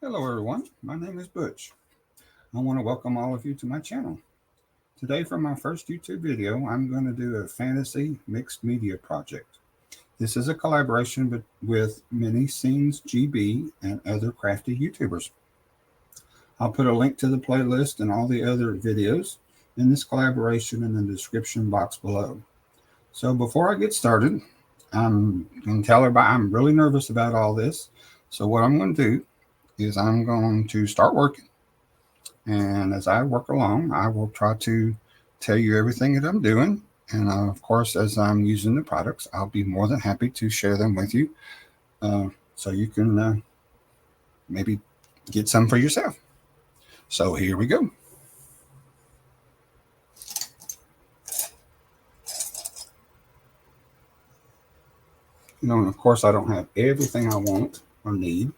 Hello everyone, my name is Butch. I want to welcome all of you to my channel. Today for my first YouTube video, I'm going to do a fantasy mixed media project. This is a collaboration with Mini Scenes GB and other crafty YouTubers. I'll put a link to the playlist and all the other videos in this collaboration in the description box below. So before I get started, I'm going to tell everybody I'm really nervous about all this. So what I'm going to do is I'm going to start working. And as I work along, I will try to tell you everything that I'm doing. And of course, as I'm using the products, I'll be more than happy to share them with you uh, so you can maybe get some for yourself. So here we go. And of course, I don't have everything I want or need.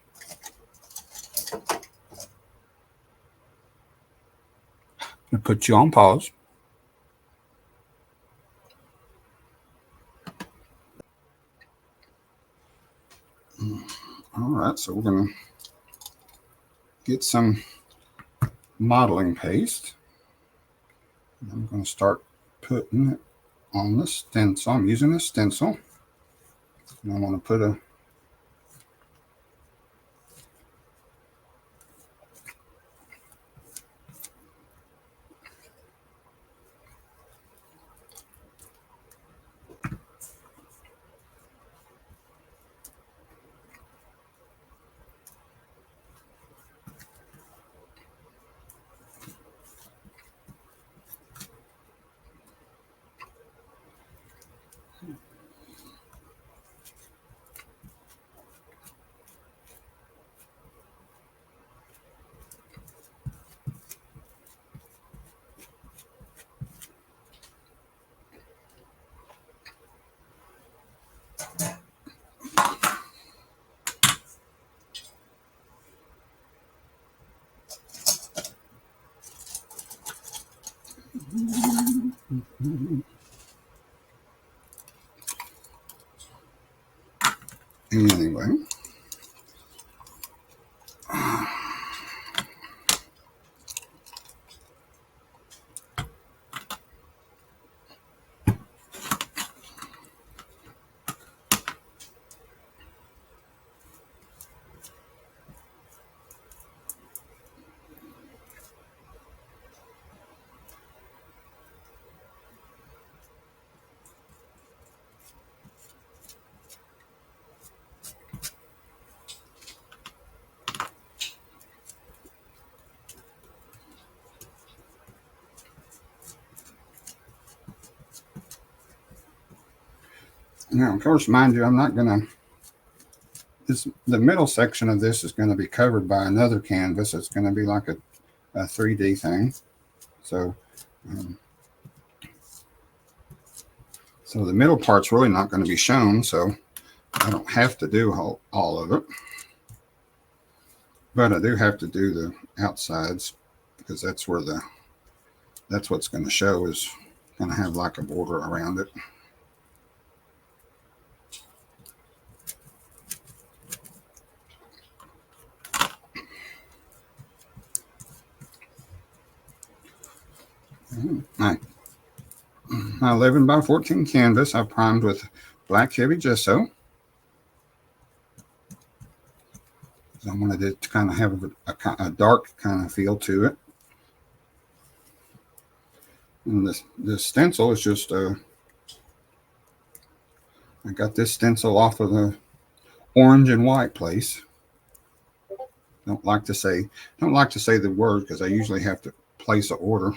I'm going to put you on pause. All right, so we're going to get some modeling paste. I'm going to start putting it on the stencil. I'm using a stencil. And I want to put a anyway. Now, of course, mind you, I'm not going to, the middle section of this is going to be covered by another canvas. It's going to be like a 3D thing. So, um, so the middle part's really not going to be shown. So I don't have to do all of it. But I do have to do the outsides because that's what's going to show is going to have like a border around it. Right. My 11 by 14 canvas I primed with black heavy gesso. I wanted it to kind of have a dark kind of feel to it. And this stencil is just I got this stencil off of the orange and white place. Don't like to say the word because I usually have to place an order.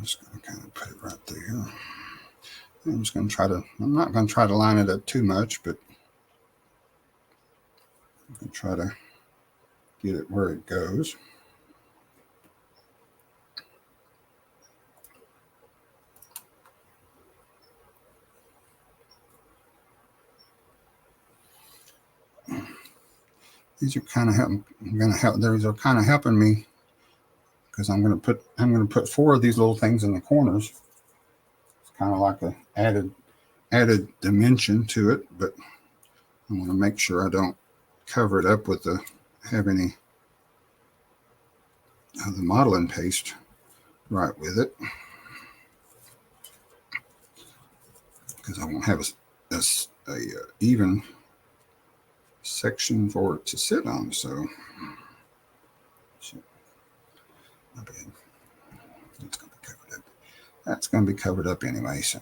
I'm just going to kind of put it right there. I'm just going to try to, I'm not going to try to line it up too much, but I'm going to try to get it where it goes. These are kind of helping. These are kind of helping me because I'm going to put 4 of these little things in the corners. It's kind of like a added dimension to it, but I want to make sure I don't cover it up with have any of the modeling paste right with it, because I won't have a even section for it to sit on. So my bad. It's going to be covered up. That's going to be covered up anyway. So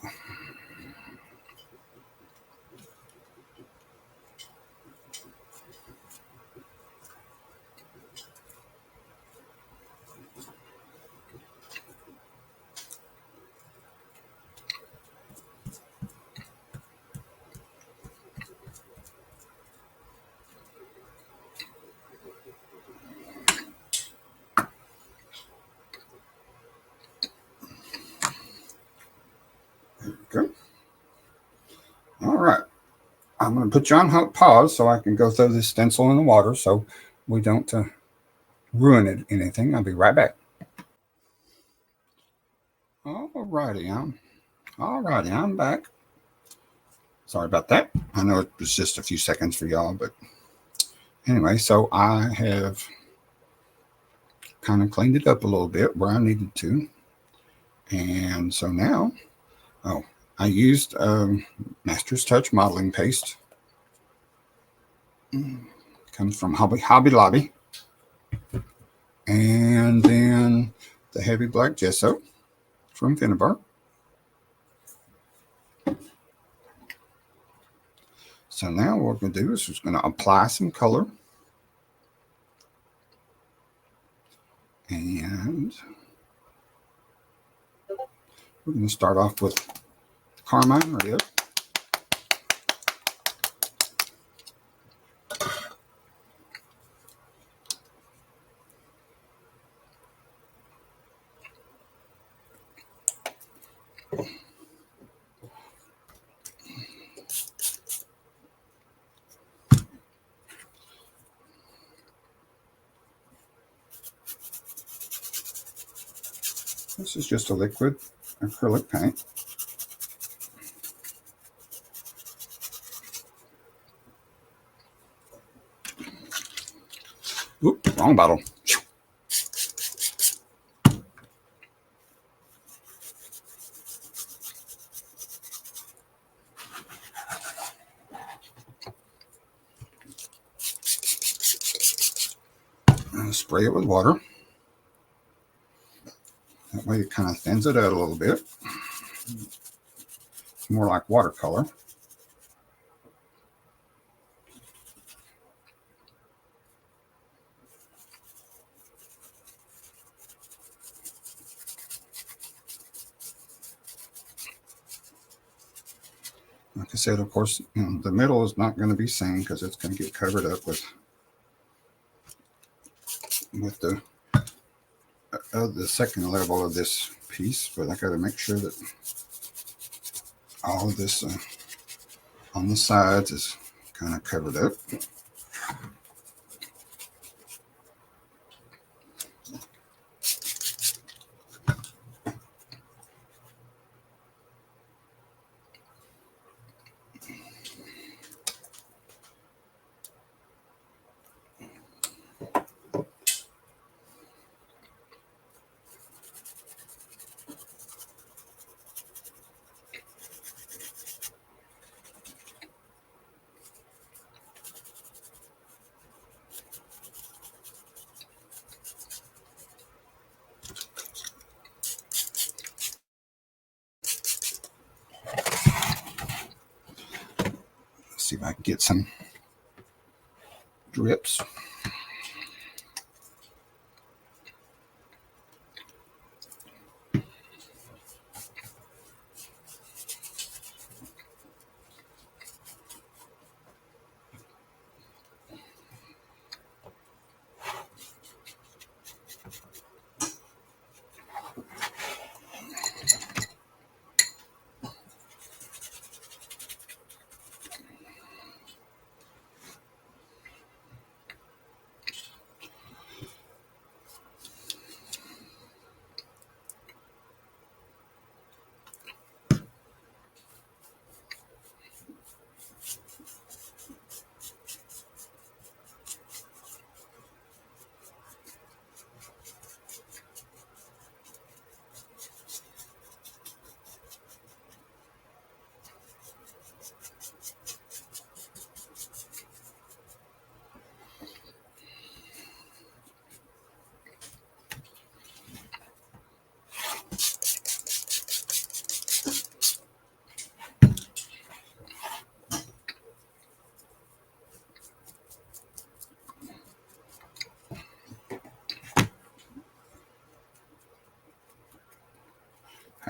there we go. All right. I'm going to put you on pause so I can go throw this stencil in the water so we don't ruin anything. I'll be right back. Alrighty, I'm back. Sorry about that. I know it was just a few seconds for y'all, but anyway, so I have kind of cleaned it up a little bit where I needed to. And so now, I used Master's Touch modeling paste. Comes from Hobby Lobby. And then the heavy black gesso from Finnabar. So now what we're going to do is just going to apply some color. And we're going to start off with Carmine Red. This is just a liquid acrylic paint. Oop, wrong bottle. Spray it with water. That way it kind of thins it out a little bit. It's more like watercolor. Like I said, of course, the middle is not going to be seen because it's going to get covered up with the second level of this piece. But I got to make sure that all of this on the sides is kind of covered up. See if I can get some drips.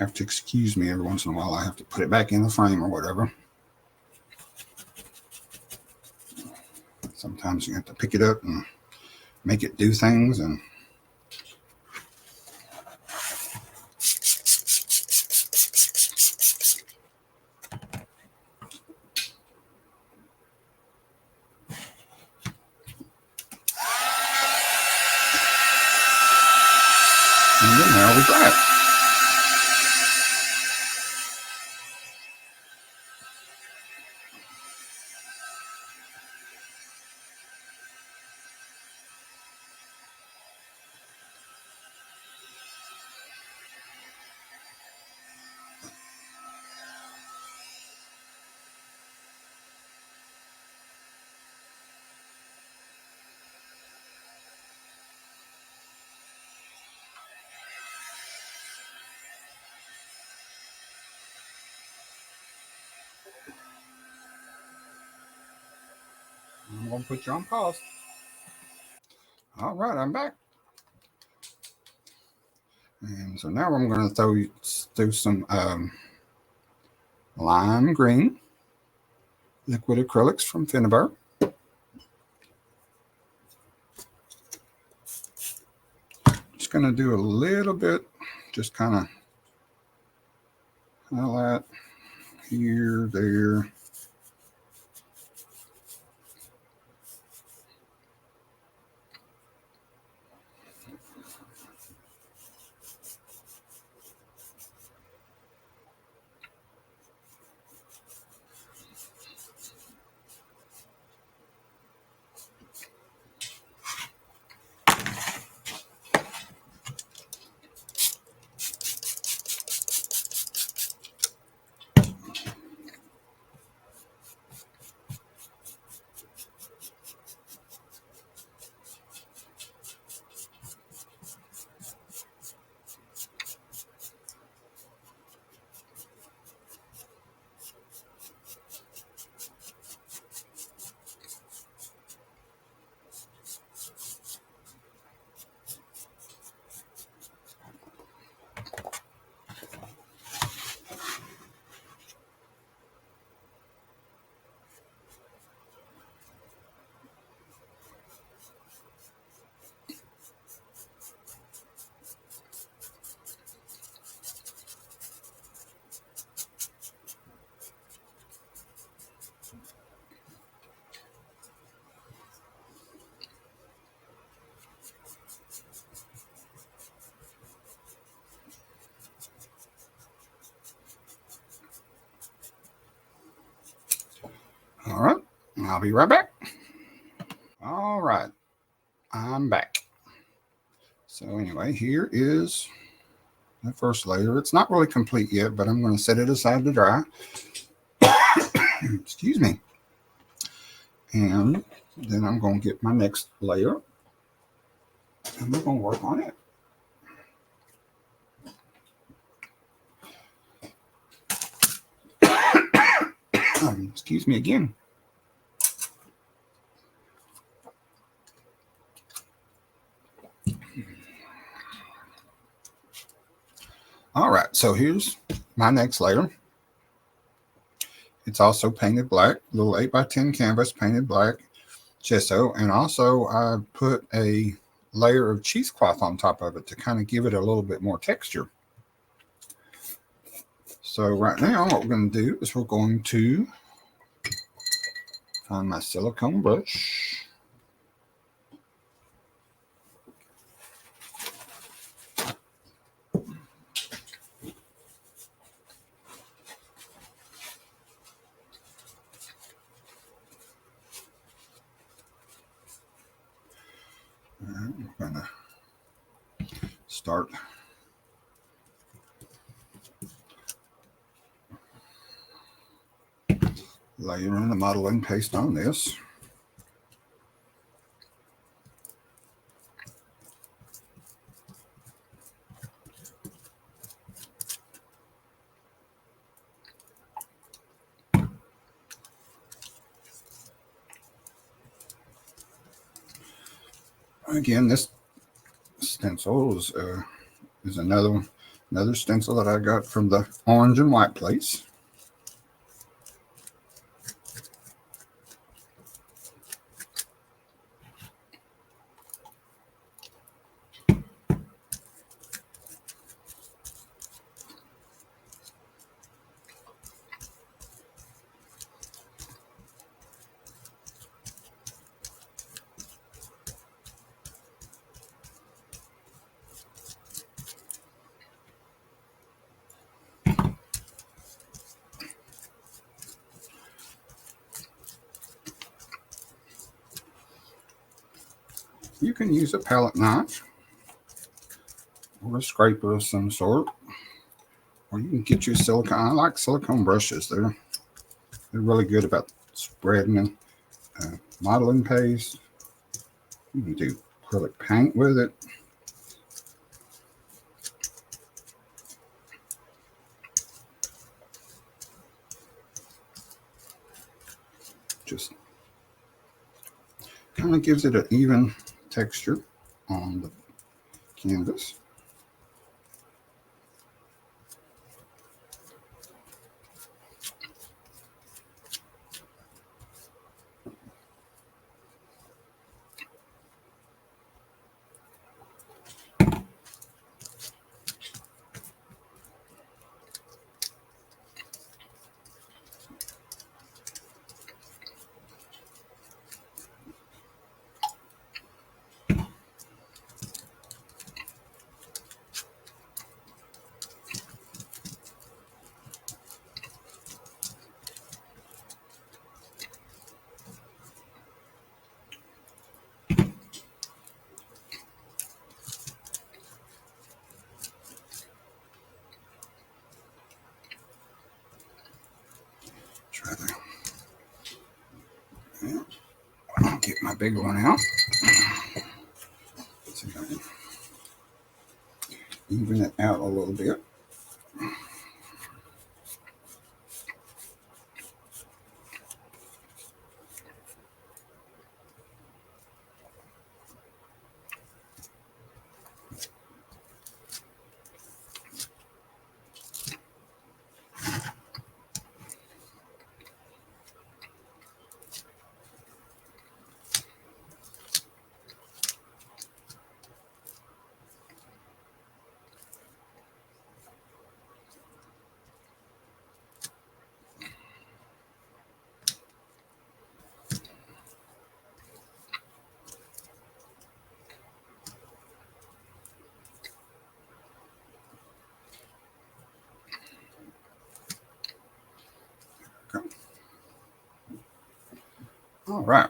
have to excuse me every once in a while. I have to put it back in the frame or whatever. Sometimes you have to pick it up and make it do things. And then there we go. I'm going to put you on pause. All right, I'm back. And so now I'm going to throw some lime green liquid acrylics from Finnabair. Just going to do a little bit, just kind of highlight here, there. All right, I'll be right back. All right, I'm back. So anyway, here is the first layer. It's not really complete yet, but I'm going to set it aside to dry. Excuse me. And then I'm going to get my next layer, and we're going to work on it. Excuse me again. All right, so here's my next layer. It's also painted black, little 8x10 canvas painted black gesso, and also I put a layer of cheesecloth on top of it to kind of give it a little bit more texture. So right now what we're going to do is we're going to find my silicone brush. I'm going to start layering the modeling paste on this. Again, this stencil is another one. Another stencil that I got from the orange and white place. You can use a palette knife or a scraper of some sort, or you can get your silicone. I like silicone brushes. They're really good about spreading modeling paste. You can do acrylic paint with it. Just kind of gives it an even texture on the canvas. Try that. Yeah. I'll get my big one out. See if I can even it out a little bit. Okay. All right.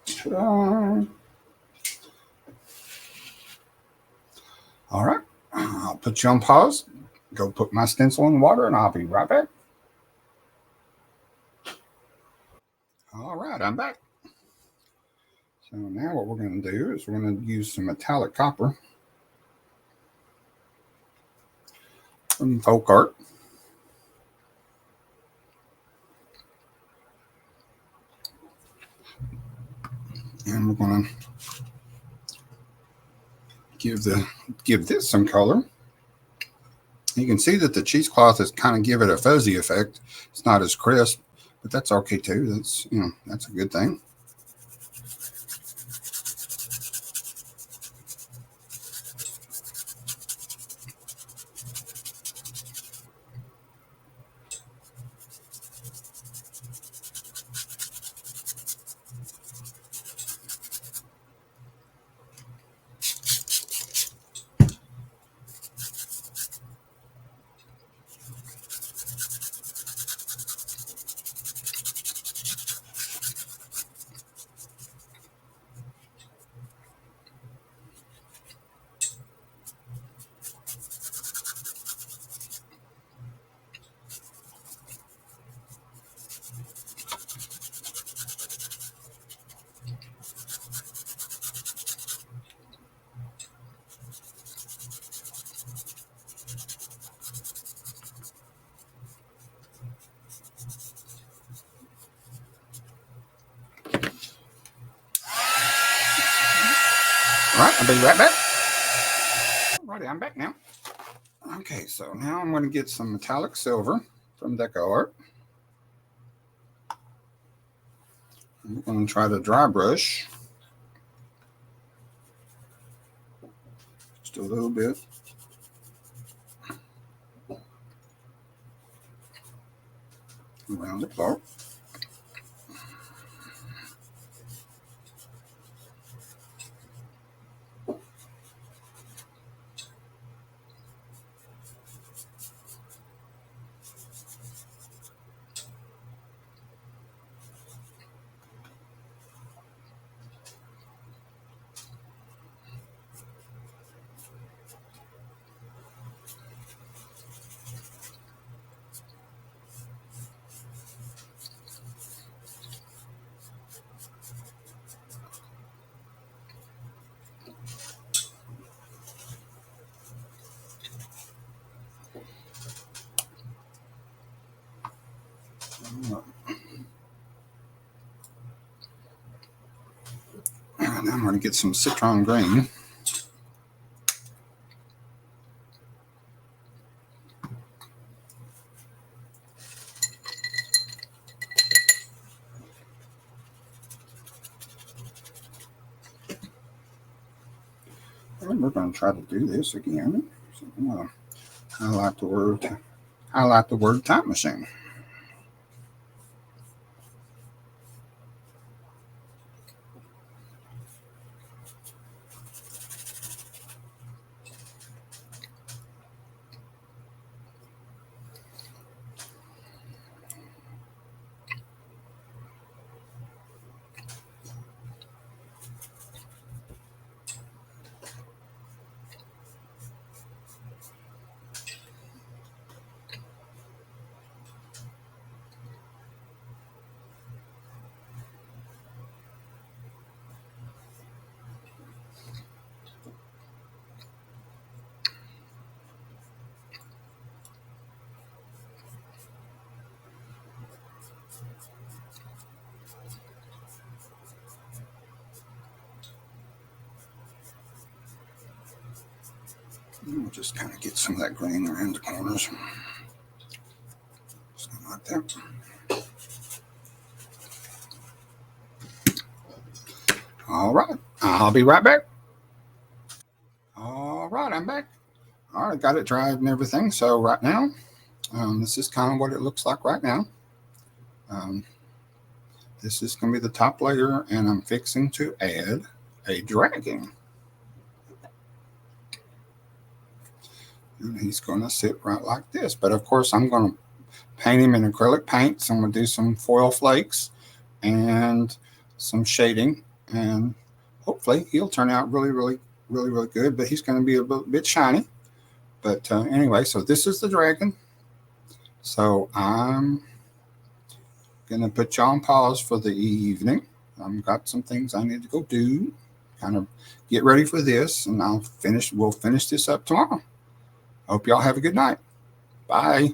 Ta-da. All right. I'll put you on pause. Go put my stencil in the water, and I'll be right back. All right, I'm back. So now what we're going to do is we're going to use some metallic copper from Folk Art. And we're going to give this some color. You can see that the cheesecloth is kind of give it a fuzzy effect. It's not as crisp, but that's okay too. That's a good thing. I'll be right back. Alrighty, I'm back now. Okay, so now I'm going to get some metallic silver from DecoArt. I'm going to try to dry brush just a little bit. Around the part. Now I'm going to get some citron green. And we're going to try to do this again. So I'm going to highlight the word time machine. We'll just kind of get some of that green around the corners. Something like that. All right, I'll be right back. All right, I'm back. All right, got it dried and everything. So right now, this is kind of what it looks like right now. This is going to be the top layer, and I'm fixing to add a dragon. And he's going to sit right like this. But of course, I'm going to paint him in acrylic paint. So I'm going to do some foil flakes and some shading. And hopefully he'll turn out really good. But he's going to be a bit shiny. But anyway, so this is the dragon. So I'm going to put you on pause for the evening. I've got some things I need to go do. Kind of get ready for this. And we'll finish this up tomorrow. Hope y'all have a good night. Bye.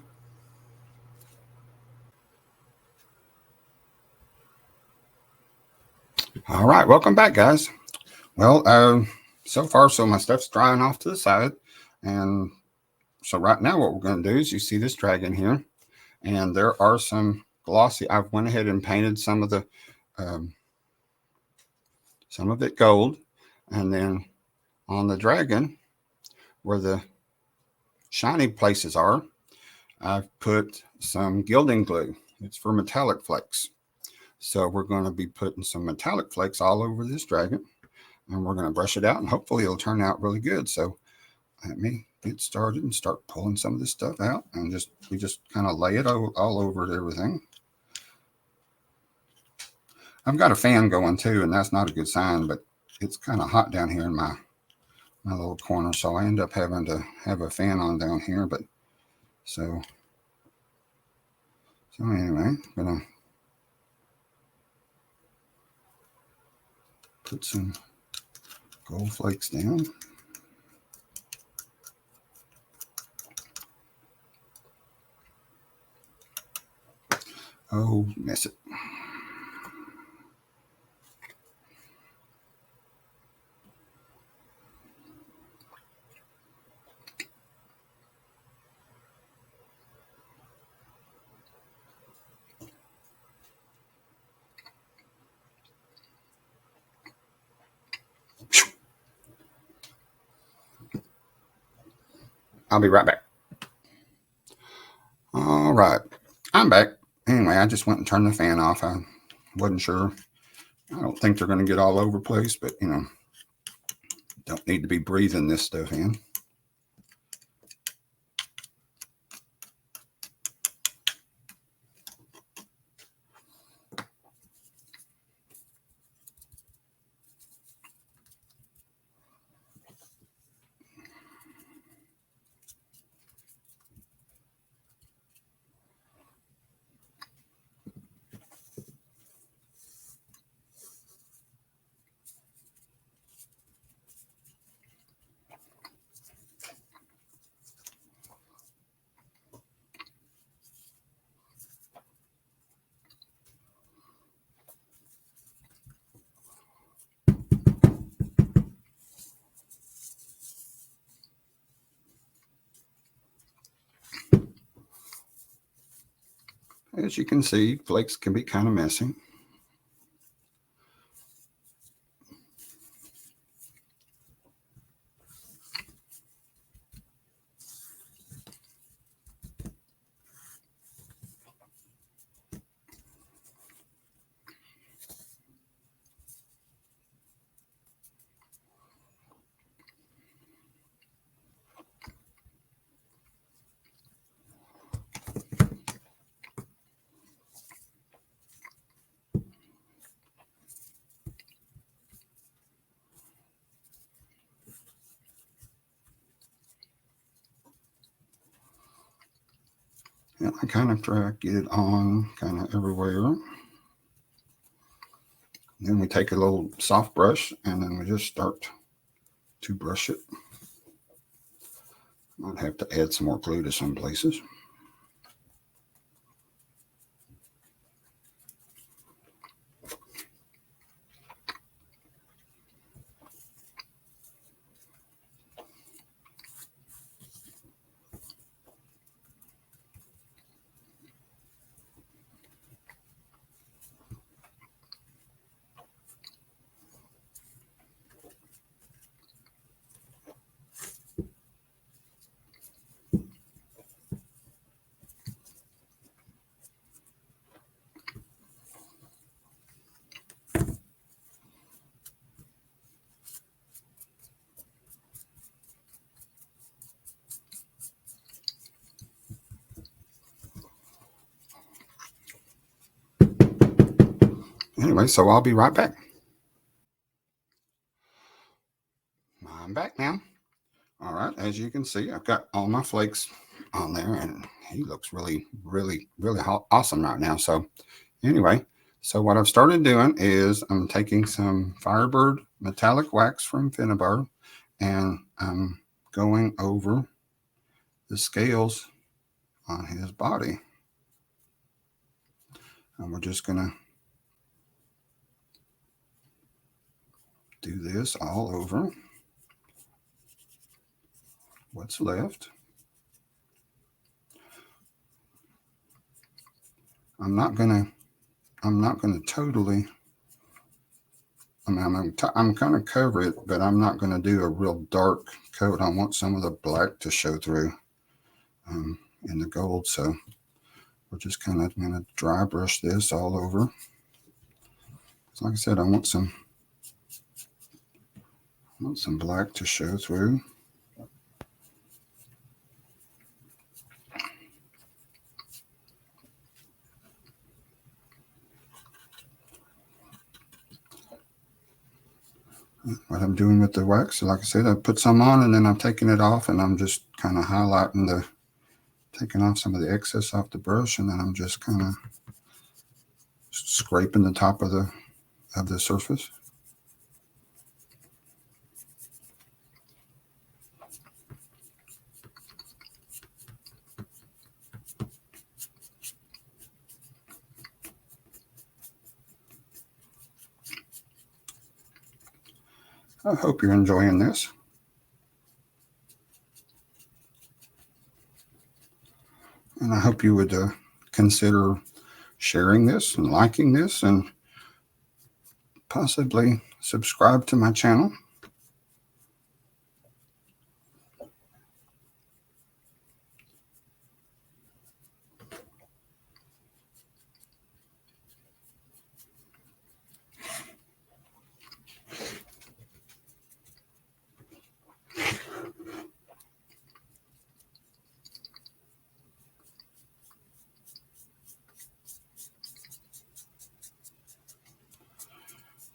All right, welcome back, guys. Well, so far, my stuff's drying off to the side. And so right now what we're going to do is you see this dragon here. And there are some glossy. I've went ahead and painted some of it gold. And then on the dragon, where the shiny places are, I've put some gilding glue. It's for metallic flakes. So we're going to be putting some metallic flakes all over this dragon. And we're going to brush it out, and hopefully it'll turn out really good. So let me get started and start pulling some of this stuff out. And we just kind of lay it all over everything. I've got a fan going too, and that's not a good sign, but it's kind of hot down here in my little corner. So I end up having to have a fan on down here. But so anyway, I'm going to put some gold flakes down. Oh, miss it. I'll be right back. All right, I'm back. Anyway, I just went and turned the fan off. I wasn't sure. I don't think they're going to get all over the place, but you know, don't need to be breathing this stuff in. As you can see, flakes can be kind of messy. And I kind of try to get it on kind of everywhere. Then we take a little soft brush and then we just start to brush it. Might have to add some more glue to some places. Anyway, so I'll be right back. I'm back now. All right, as you can see, I've got all my flakes on there, and he looks really, really, really awesome right now. So anyway, so what I've started doing is I'm taking some Firebird metallic wax from Finnabair, and I'm going over the scales on his body. And we're just gonna do this all over what's left. I'm not gonna totally. I mean, I'm going to cover it, but I'm not going to do a real dark coat. I want some of the black to show through in the gold. So we're just kind of going to dry brush this all over. So like I said, I want some black to show through. What I'm doing with the wax, so like I said, I put some on and then I'm taking it off and I'm just kind of highlighting taking off some of the excess off the brush, and then I'm just kind of scraping the top of the surface. I hope you're enjoying this. And I hope you would consider sharing this and liking this and possibly subscribe to my channel.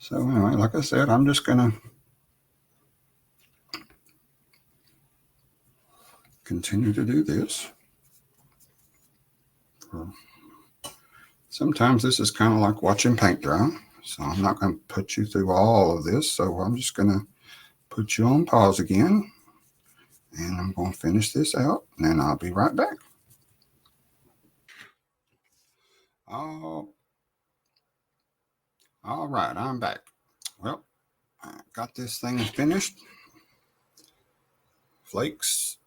So anyway, like I said, I'm just going to continue to do this. Sometimes this is kind of like watching paint dry. So I'm not going to put you through all of this. So I'm just going to put you on pause again. And I'm going to finish this out. And then I'll be right back. Oh, all right, I'm back. Well, I got this thing finished. Flakes.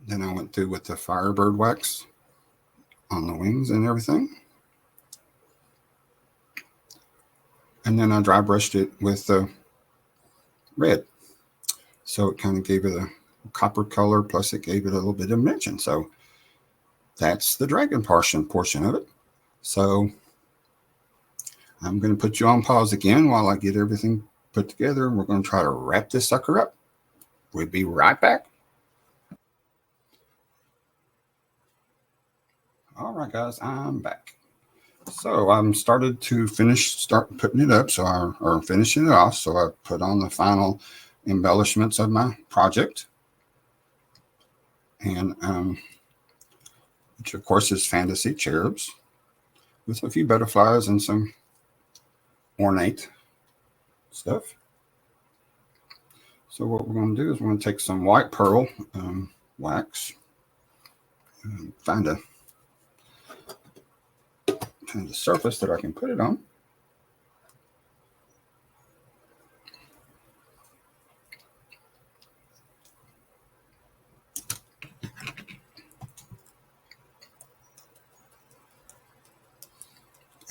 Then I went through with the Firebird wax on the wings and everything. And then I dry brushed it with the red. So it kind of gave it a copper color, plus it gave it a little bit of dimension. So that's the dragon portion of it. So I'm going to put you on pause again while I get everything put together. And we're going to try to wrap this sucker up. We'll be right back. All right, guys, I'm back. So I'm start putting it up. Or finishing it off. So I put on the final embellishments of my project. And which of course is fantasy cherubs with a few butterflies and some ornate stuff. So what we're going to do is we're going to take some white pearl wax, and find a surface that I can put it on.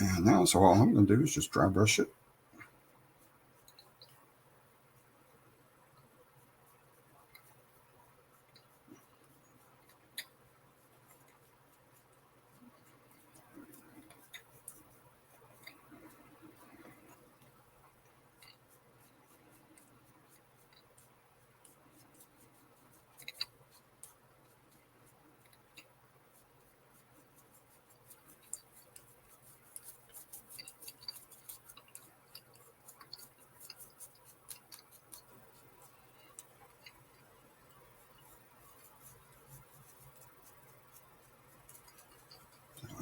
And now, so all I'm going to do is just dry brush it.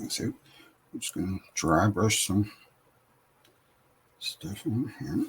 See, I'm just going to dry brush some stuff in here.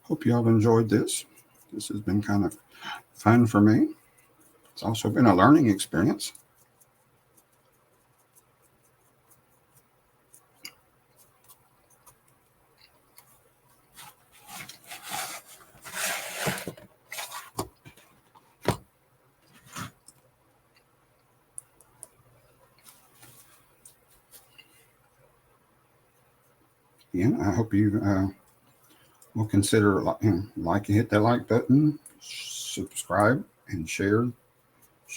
Hope you all enjoyed this. This has been kind of fun for me. It's also been a learning experience. Again, I hope you will consider like hit that like button, subscribe, and share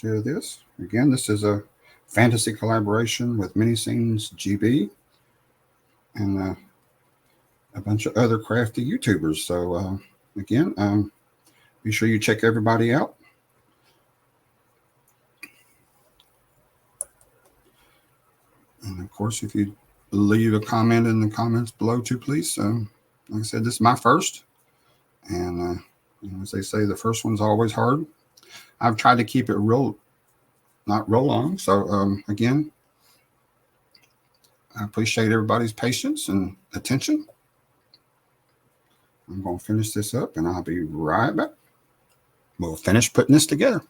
this. Again, this is a fantasy collaboration with Mini Scenes GB and a bunch of other crafty YouTubers. So again, be sure you check everybody out. And of course, if you leave a comment in the comments below too, please. Like I said, this is my first. And as they say, the first one's always hard. I've tried to keep it not real long. So again, I appreciate everybody's patience and attention. I'm going to finish this up and I'll be right back. We'll finish putting this together.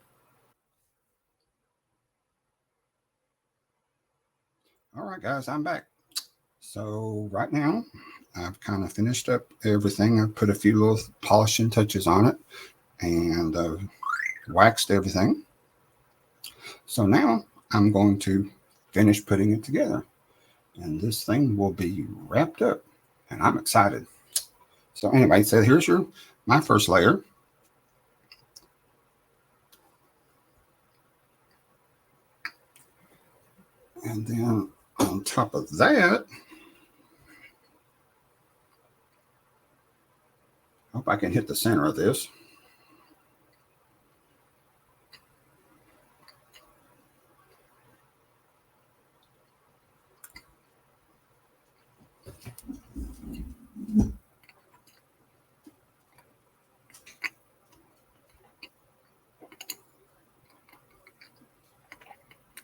All right, guys, I'm back. So right now, I've kind of finished up everything. I've put a few little polishing touches on it. and waxed everything. So now I'm going to finish putting it together, and this thing will be wrapped up, and I'm excited. So anyway, so here's my first layer. And then on top of that, I hope I can hit the center of this.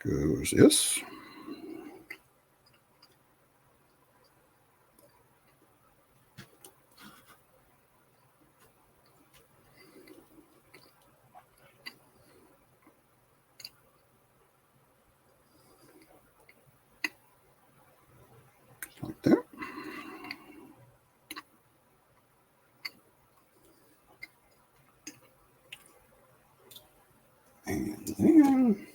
Goes this. Like that. And then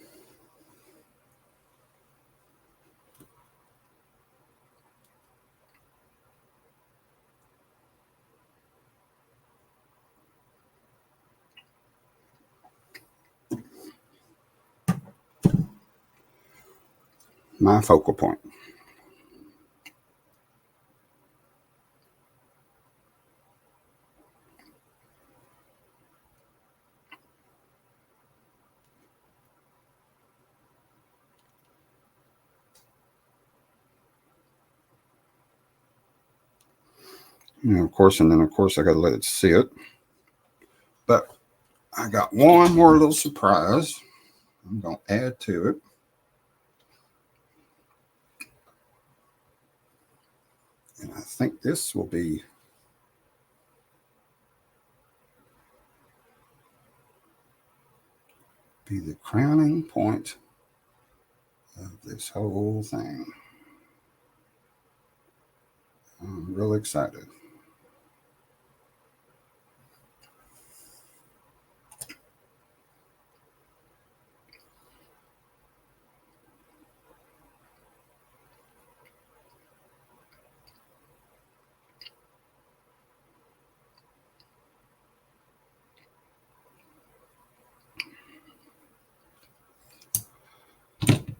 my focal point. Of course, and then of course I got to let it sit. But I got one more little surprise I'm going to add to it. And I think this will be the crowning point of this whole thing. I'm really excited.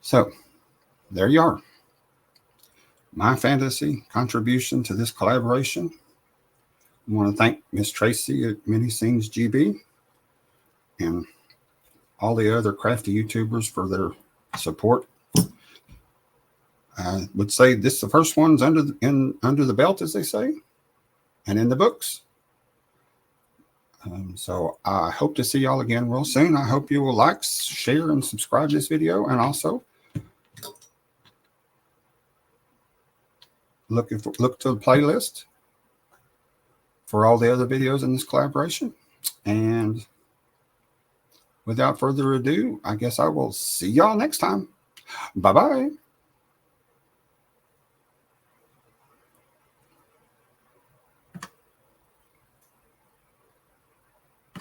So there you are. My fantasy contribution to this collaboration. I want to thank Miss Tracy at Mini Scenes GB and all the other crafty YouTubers for their support. I would say this is the first one's under the belt, as they say, and in the books. So I hope to see y'all again real soon. I hope you will like, share, and subscribe to this video, and also look to the playlist for all the other videos in this collaboration. And without further ado, I guess I will see y'all next time. Bye-bye.